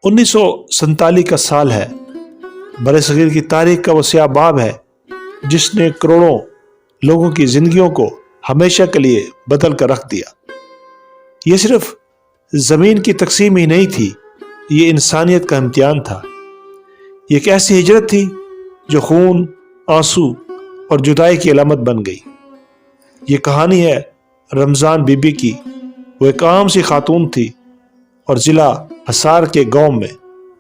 1947 کا سال ہے، برصغیر کی تاریخ کا وہ سیاہ باب ہے جس نے کروڑوں لوگوں کی زندگیوں کو ہمیشہ کے لیے بدل کر رکھ دیا۔ یہ صرف زمین کی تقسیم ہی نہیں تھی، یہ انسانیت کا امتحان تھا۔ یہ ایک ایسی ہجرت تھی جو خون، آنسو اور جدائی کی علامت بن گئی۔ یہ کہانی ہے رمضان بی بی کی۔ وہ ایک عام سی خاتون تھی اور ضلع حصار کے گاؤں میں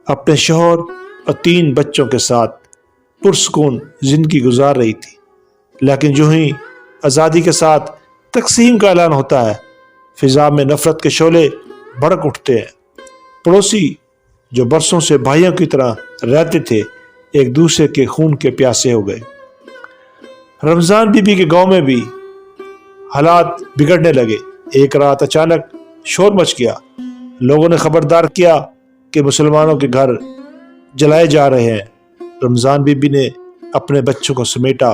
اپنے شوہر اور 3 بچوں کے ساتھ پرسکون زندگی گزار رہی تھی۔ لیکن جو ہی آزادی کے ساتھ تقسیم کا اعلان ہوتا ہے، فضا میں نفرت کے شعلے بھڑک اٹھتے ہیں۔ پڑوسی جو برسوں سے بھائیوں کی طرح رہتے تھے، ایک دوسرے کے خون کے پیاسے ہو گئے۔ رمضان بی بی کے گاؤں میں بھی حالات بگڑنے لگے۔ ایک رات اچانک شور مچ گیا۔ لوگوں نے خبردار کیا کہ مسلمانوں کے گھر جلائے جا رہے ہیں۔ رمضان بی بی نے اپنے بچوں کو سمیٹا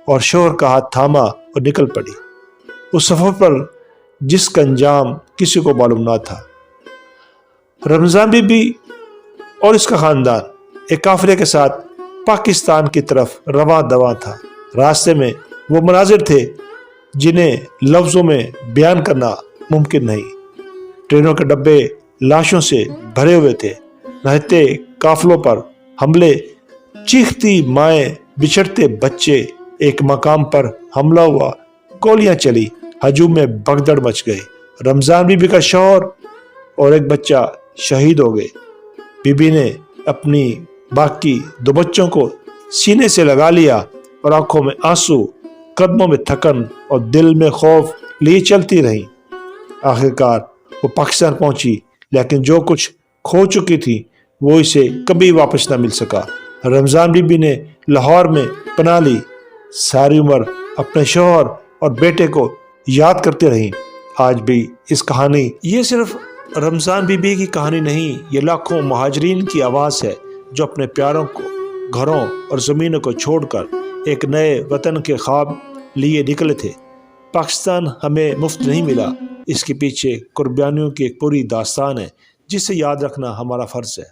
اور شوہر کا ہاتھ تھاما اور نکل پڑی، اس سفر پر جس کا انجام کسی کو معلوم نہ تھا۔ رمضان بی بی اور اس کا خاندان ایک قافلے کے ساتھ پاکستان کی طرف رواں دواں تھا۔ راستے میں وہ مناظر تھے جنہیں لفظوں میں بیان کرنا ممکن نہیں۔ ٹرینوں کے ڈبے لاشوں سے بھرے ہوئے تھے، رہتے قافلوں پر حملے، چیختی مائیں، بچھڑتے بچے۔ ایک مقام پر حملہ ہوا، گولیاں چلی، ہجوم میں بھگدڑ مچ گئی۔ رمضان بی بی کا شوہر اور ایک بچہ شہید ہو گئے۔ بی بی نے اپنی باقی 2 بچوں کو سینے سے لگا لیا اور آنکھوں میں آنسو، قدموں میں تھکن اور دل میں خوف لیے چلتی رہیں۔ آخرکار وہ پاکستان پہنچی، لیکن جو کچھ کھو چکی تھی وہ اسے کبھی واپس نہ مل سکا۔ رمضان بی بی نے لاہور میں پناہ لی، ساری عمر اپنے شوہر اور بیٹے کو یاد کرتے رہیں۔ آج بھی اس کہانی، یہ صرف رمضان بی بی کی کہانی نہیں، یہ لاکھوں مہاجرین کی آواز ہے جو اپنے پیاروں کو، گھروں اور زمینوں کو چھوڑ کر ایک نئے وطن کے خواب لیے نکلے تھے۔ پاکستان ہمیں مفت نہیں ملا، اس کے پیچھے قربانیوں کی ایک پوری داستان ہے جسے یاد رکھنا ہمارا فرض ہے۔